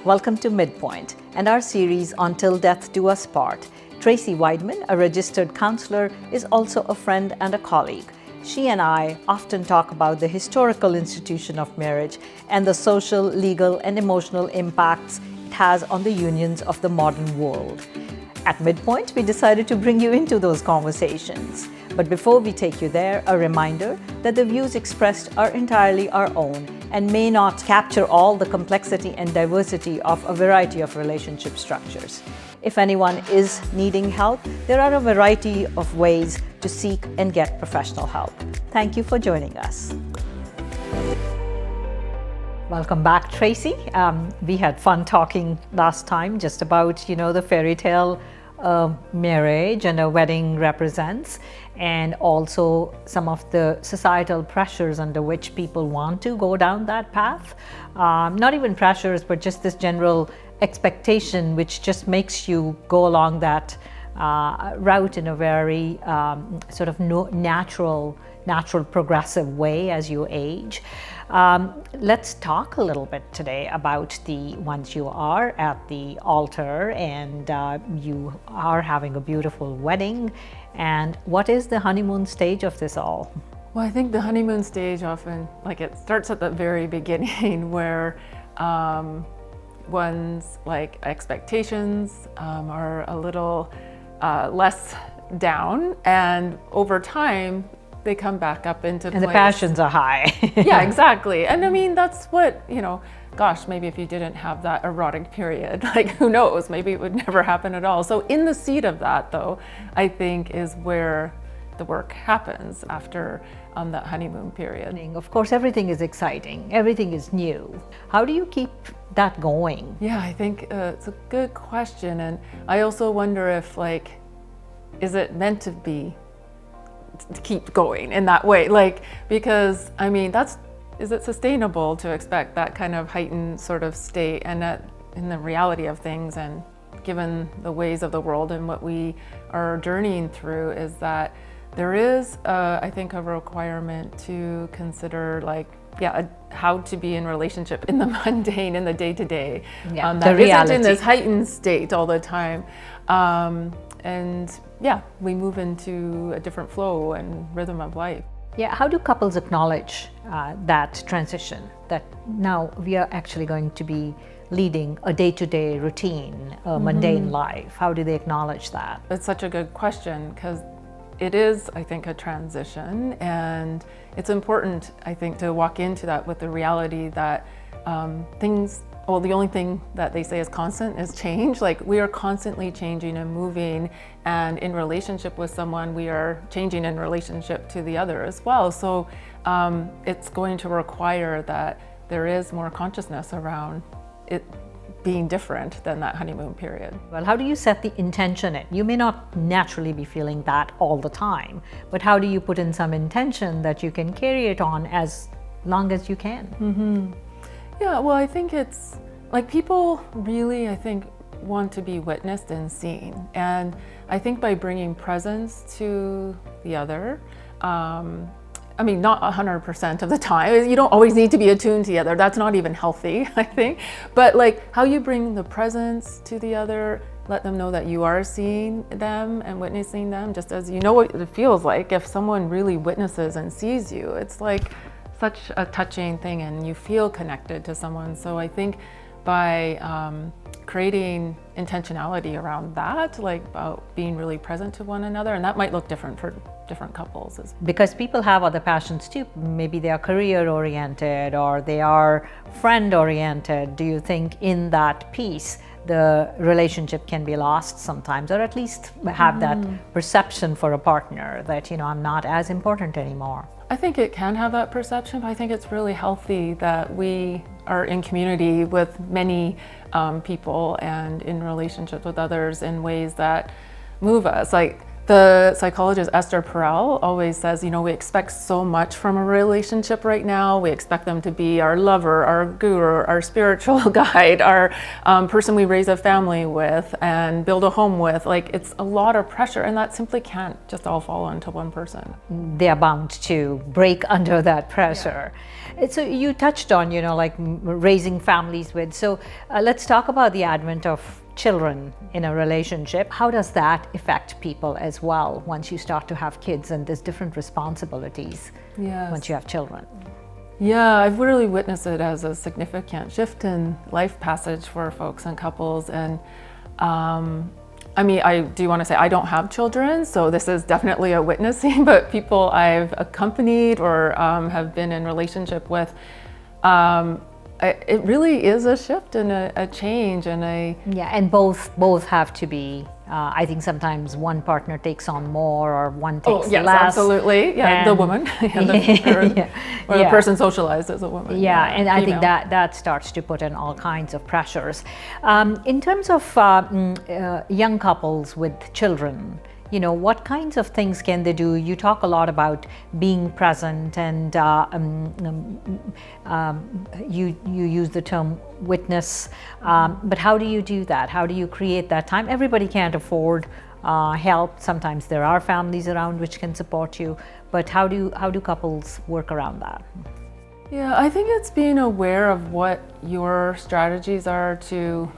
Welcome to Midpoint and our series on Till Death Do Us Part. Tracy Weidman, a registered counselor, is also a friend and a colleague. She and I often talk about the historical institution of marriage and the social, legal, and emotional impacts it has on the unions of the modern world. At Midpoint, we decided to bring you into those conversations. But before we take you there, a reminder that the views expressed are entirely our own and may not capture all the complexity and diversity of a variety of relationship structures. If anyone is needing help, there are a variety of ways to seek and get professional help. Thank you for joining us. Welcome back, Tracy. We had fun talking last time just about, the fairy tale marriage and a wedding represents, and also some of the societal pressures under which people want to go down that path. Not even pressures, but just this general expectation, which just makes you go along that route in a very sort of natural progressive way as you age. Let's talk a little bit today about once you are at the altar and you are having a beautiful wedding, and what is the honeymoon stage of this all? Well, I think the honeymoon stage often, it starts at the very beginning where one's expectations are a little less down, and over time they come back up into place. And the passions are high. Yeah, exactly. And I mean, that's what, gosh, maybe if you didn't have that erotic period, who knows, maybe it would never happen at all. So in the seed of that, though, I think is where the work happens after that honeymoon period. Of course, everything is exciting, everything is new. How do you keep that going? Yeah, I think it's a good question. And I also wonder if, is it meant to be to keep going in that way? Because I mean, is it sustainable to expect that kind of heightened sort of state, and that in the reality of things, and given the ways of the world and what we are journeying through, is that there is I think a requirement to consider how to be in relationship in the mundane, in the day-to-day, that isn't in this heightened state all the time. And we move into a different flow and rhythm of life. Yeah, how do couples acknowledge that transition, that now we are actually going to be leading a day-to-day routine, a mundane life? How do they acknowledge that? It's such a good question, because it is, I think, a transition, and it's important, I think, to walk into that with the reality that the only thing that they say is constant is change. We are constantly changing and moving, and in relationship with someone, we are changing in relationship to the other as well. So it's going to require that there is more consciousness around it being different than that honeymoon period. Well, how do you set the intention in? You may not naturally be feeling that all the time, but how do you put in some intention that you can carry it on as long as you can? Mm-hmm. Yeah, well, I think it's people really, I think, want to be witnessed and seen. And I think by bringing presence to the other, I mean, not 100% of the time. You don't always need to be attuned to the other. That's not even healthy, I think. But how you bring the presence to the other, let them know that you are seeing them and witnessing them, just as you know what it feels like if someone really witnesses and sees you. It's such a touching thing, and you feel connected to someone. So I think by creating intentionality around that, about being really present to one another, and that might look different for different couples. Because people have other passions too. Maybe they are career oriented or they are friend oriented. Do you think in that piece the relationship can be lost sometimes, or at least have that perception for a partner that, I'm not as important anymore? I think it can have that perception, but I think it's really healthy that we are in community with many people and in relationships with others in ways that move us. The psychologist Esther Perel always says, we expect so much from a relationship right now. We expect them to be our lover, our guru, our spiritual guide, our person we raise a family with and build a home with. Like, it's a lot of pressure, and that simply can't just all fall onto one person. They are bound to break under that pressure. So you touched on, like raising families with. So let's talk about the advent of children in a relationship. How does that affect people as well once you start to have kids and there's different responsibilities once you have children? Yeah, I've really witnessed it as a significant shift in life passage for folks and couples. And I do want to say I don't have children, so this is definitely a witnessing, but people I've accompanied or have been in relationship with, it really is a shift and a change and and both have to be. I think sometimes one partner takes on more or one takes yes, less. Absolutely. Yeah, the woman or the person socialized as a woman. And I think that starts to put in all kinds of pressures. In terms of young couples with children, what kinds of things can they do? You talk a lot about being present, and you use the term witness. But how do you do that? How do you create that time? Everybody can't afford help. Sometimes there are families around which can support you. But how do couples work around that? Yeah, I think it's being aware of what your strategies are to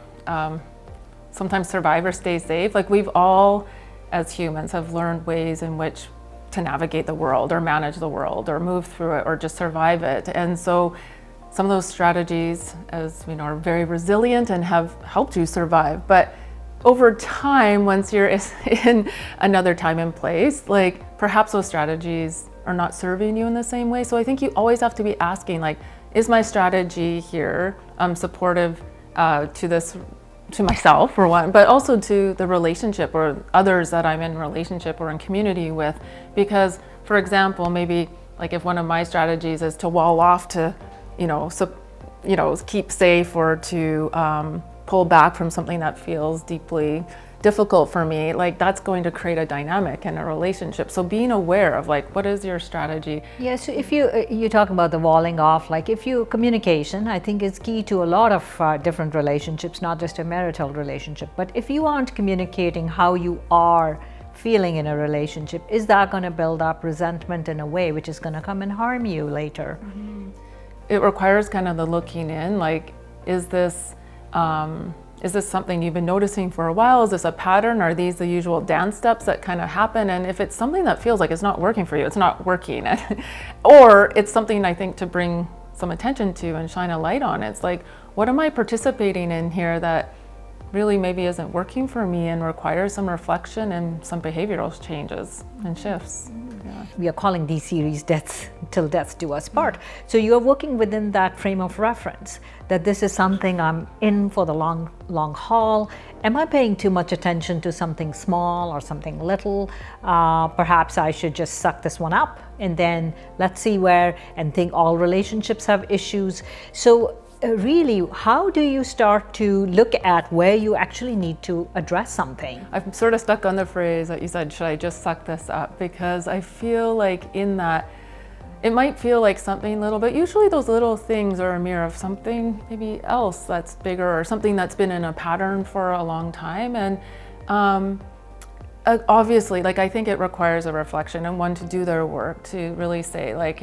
sometimes survive or stay safe. Like, we've all, as humans, have learned ways in which to navigate the world or manage the world or move through it or just survive it. And so some of those strategies, as we know, are very resilient and have helped you survive. But over time, once you're in another time and place, like, perhaps those strategies are not serving you in the same way. So I think you always have to be asking, like, is my strategy here supportive to myself, for one, but also to the relationship or others that I'm in relationship or in community with? Because, for example, maybe like if one of my strategies is to wall off to, keep safe or to pull back from something that feels deeply difficult for me, like, that's going to create a dynamic in a relationship. So being aware of, like, what is your strategy? Yeah, so if you talk about the walling off, like, communication, I think, is key to a lot of different relationships, not just a marital relationship. But if you aren't communicating how you are feeling in a relationship, is that going to build up resentment in a way which is going to come and harm you later? Mm-hmm. It requires kind of the looking in, like, is this something you've been noticing for a while? Is this a pattern? Are these the usual dance steps that kind of happen? And if it's something that feels like it's not working for you, it's not working. Or it's something, I think, to bring some attention to and shine a light on. It's like, what am I participating in here that really maybe isn't working for me and requires some reflection and some behavioral changes and shifts? Yeah. We are calling these series Death Till Death Do Us Part. So you are working within that frame of reference, that this is something I'm in for the long haul. Am I paying too much attention to something small or something little? Perhaps I should just suck this one up and then let's see where, and think all relationships have issues. So really, how do you start to look at where you actually need to address something? I'm sort of stuck on the phrase that you said, should I just suck this up? Because I feel like in that, it might feel like something little, but usually those little things are a mirror of something maybe else that's bigger, or something that's been in a pattern for a long time. And obviously, like, I think it requires a reflection and one to do their work to really say, like,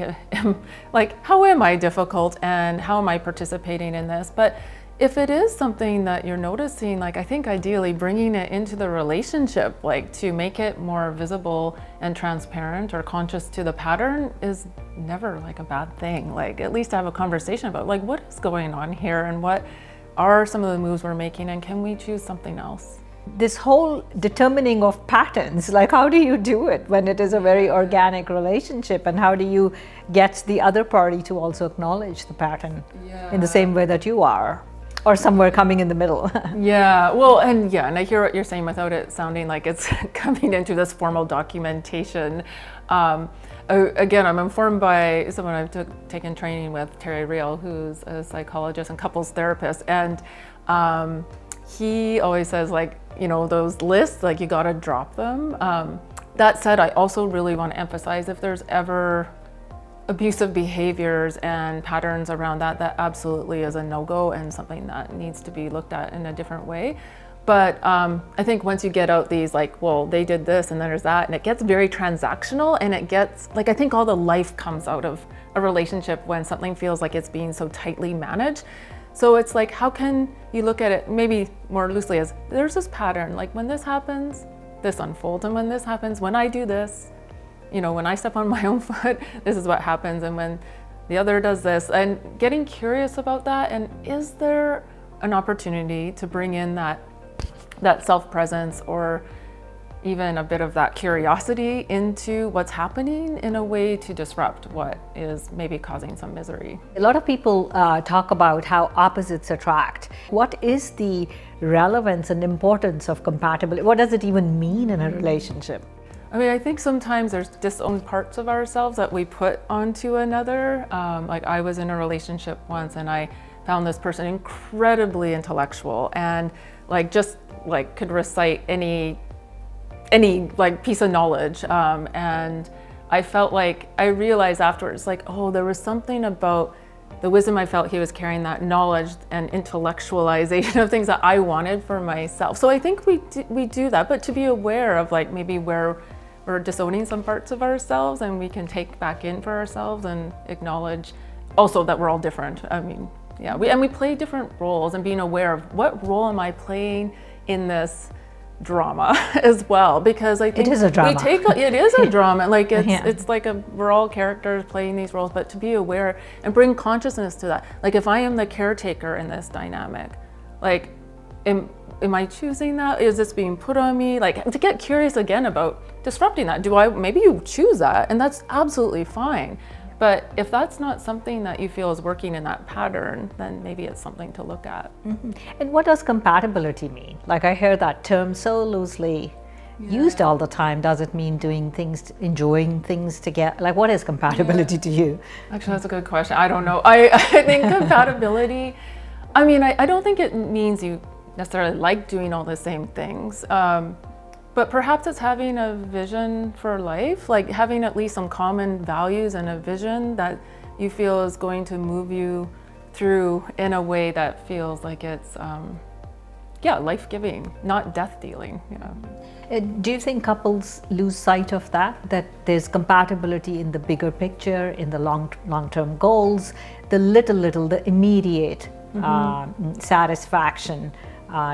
how am I difficult and how am I participating in this? But if it is something that you're noticing, like, I think ideally bringing it into the relationship, like, to make it more visible and transparent or conscious to the pattern, is never like a bad thing. Like, at least have a conversation about, like, what is going on here and what are some of the moves we're making, and can we choose something else? This whole determining of patterns, like, how do you do it when it is a very organic relationship, and how do you get the other party to also acknowledge the pattern in the same way that you are, or somewhere coming in the middle? Yeah, well, and I hear what you're saying without it sounding like it's coming into this formal documentation. Again, I'm informed by someone I've taken training with, Terry Real, who's a psychologist and couples therapist, and he always says, like, those lists, like, you gotta drop them. That said, I also really want to emphasize if there's ever abusive behaviors and patterns around that, that absolutely is a no-go and something that needs to be looked at in a different way. But I think once you get out these like, well, they did this and then there's that, and it gets very transactional, and it gets like, I think all the life comes out of a relationship when something feels like it's being so tightly managed. So it's like, how can you look at it maybe more loosely as there's this pattern, like when this happens, this unfolds, and when this happens, when I do this, you know, when I step on my own foot, this is what happens, and when the other does this, and getting curious about that, and is there an opportunity to bring in that self-presence or even a bit of that curiosity into what's happening in a way to disrupt what is maybe causing some misery. A lot of people talk about how opposites attract. What is the relevance and importance of compatibility? What does it even mean in a relationship? I mean, I think sometimes there's disowned parts of ourselves that we put onto another. Like I was in a relationship once and I found this person incredibly intellectual and like just like could recite any like piece of knowledge. And I felt like, I realized afterwards, like, oh, there was something about the wisdom I felt he was carrying, that knowledge and intellectualization of things that I wanted for myself. So I think we do that, but to be aware of like maybe where we're disowning some parts of ourselves and we can take back in for ourselves and acknowledge also that we're all different. I mean, yeah, we play different roles, and being aware of what role am I playing in this drama as well, because I think it is a drama. It is a drama. Like it's like we're all characters playing these roles, but to be aware and bring consciousness to that. Like if I am the caretaker in this dynamic, like am I choosing that? Is this being put on me? Like to get curious again about disrupting that. Maybe you choose that, and that's absolutely fine. But if that's not something that you feel is working in that pattern, then maybe it's something to look at. Mm-hmm. And what does compatibility mean? Like I hear that term so loosely used all the time. Does it mean doing things, enjoying things together? Like what is compatibility to you? Actually, that's a good question. I don't know. I think compatibility, I mean, I don't think it means you necessarily like doing all the same things. But perhaps it's having a vision for life, like having at least some common values and a vision that you feel is going to move you through in a way that feels like it's, life-giving, not death-dealing. Yeah. Do you think couples lose sight of that there's compatibility in the bigger picture, in the long-term goals, the the immediate satisfaction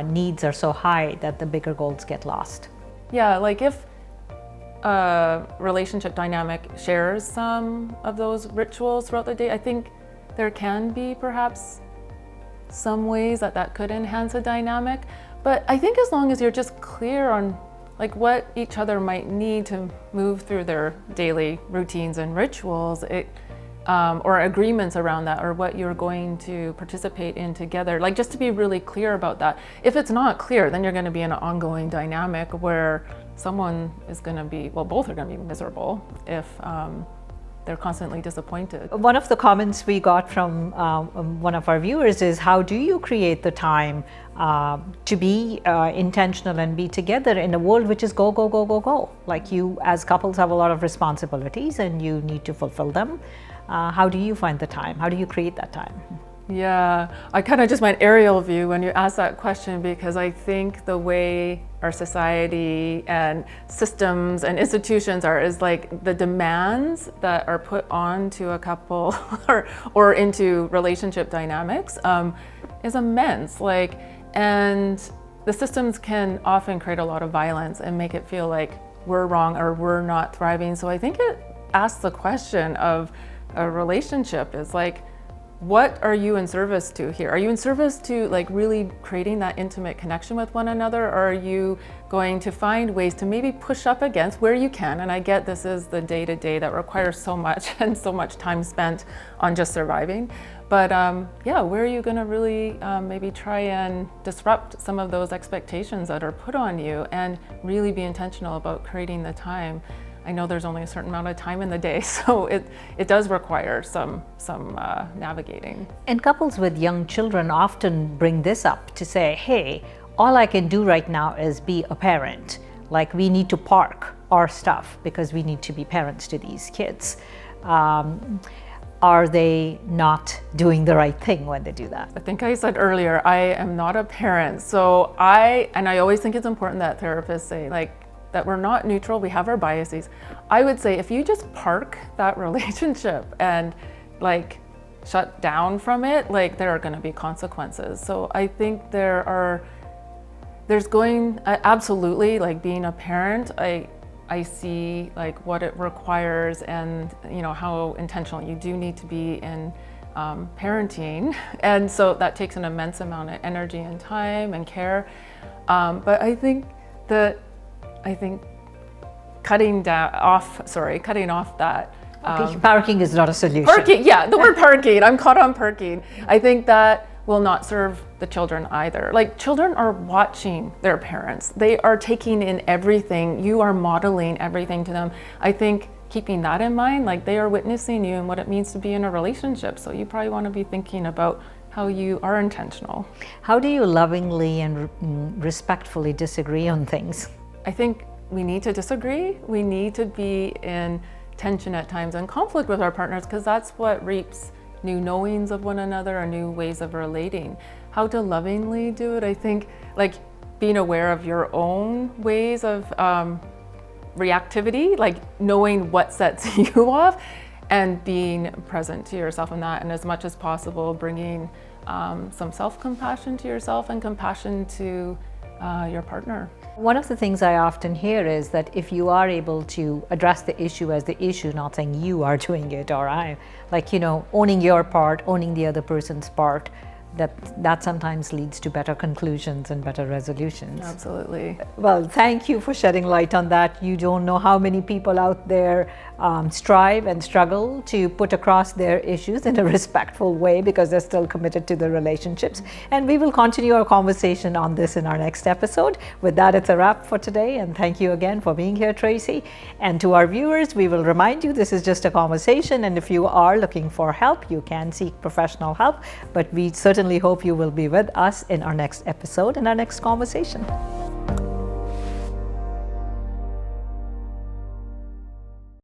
needs are so high that the bigger goals get lost? Yeah, like if a relationship dynamic shares some of those rituals throughout the day, I think there can be perhaps some ways that could enhance a dynamic. But I think as long as you're just clear on like what each other might need to move through their daily routines and rituals, or agreements around that, or what you're going to participate in together, like just to be really clear about that. If it's not clear, then you're going to be in an ongoing dynamic where someone is going to be, well, both are going to be miserable if they're constantly disappointed. One of the comments we got from one of our viewers is, how do you create the time to be intentional and be together in a world which is go, go, go, go, go? Like you as couples have a lot of responsibilities and you need to fulfill them. How do you find the time? How do you create that time? Yeah, I kind of just went aerial view when you asked that question, because I think the way our society and systems and institutions is like the demands that are put onto a couple or into relationship dynamics is immense. Like, and the systems can often create a lot of violence and make it feel like we're wrong or we're not thriving. So I think it asks the question of a relationship is like, what are you in service to here? Are you in service to like really creating that intimate connection with one another? Or are you going to find ways to maybe push up against where you can? And I get this is the day-to-day that requires so much and so much time spent on just surviving. But where are you going to really maybe try and disrupt some of those expectations that are put on you and really be intentional about creating the time? I know there's only a certain amount of time in the day, so it does require some navigating. And couples with young children often bring this up to say, hey, all I can do right now is be a parent. Like we need to park our stuff because we need to be parents to these kids. Are they not doing the right thing when they do that? I think I said earlier, I am not a parent. So I always think it's important that therapists say like that we're not neutral, we have our biases. I would say if you just park that relationship and like shut down from it, like there are going to be consequences. So I think absolutely, like being a parent, I see like what it requires and how intentional you do need to be in parenting, and so that takes an immense amount of energy and time and care. But I think cutting off that. Parking is not a solution. Parking, yeah, the word parking. I'm caught on parking. I think that will not serve the children either. Like children are watching their parents. They are taking in everything. You are modeling everything to them. I think keeping that in mind, like they are witnessing you and what it means to be in a relationship. So you probably want to be thinking about how you are intentional. How do you lovingly and respectfully disagree on things? I think we need to disagree. We need to be in tension at times and conflict with our partners because that's what reaps new knowings of one another or new ways of relating. How to lovingly do it, I think like being aware of your own ways of reactivity, like knowing what sets you off and being present to yourself in that, and as much as possible bringing some self-compassion to yourself and compassion to your partner. One of the things I often hear is that if you are able to address the issue as the issue, not saying you are doing it or I, like, owning your part, owning the other person's part, that sometimes leads to better conclusions and better resolutions. Absolutely. Well, thank you for shedding light on that. You don't know how many people out there strive and struggle to put across their issues in a respectful way because they're still committed to the relationships. And we will continue our conversation on this in our next episode. With that, it's a wrap for today. And thank you again for being here, Tracy. And to our viewers, we will remind you this is just a conversation. And if you are looking for help, you can seek professional help. But we certainly hope you will be with us in our next episode and our next conversation.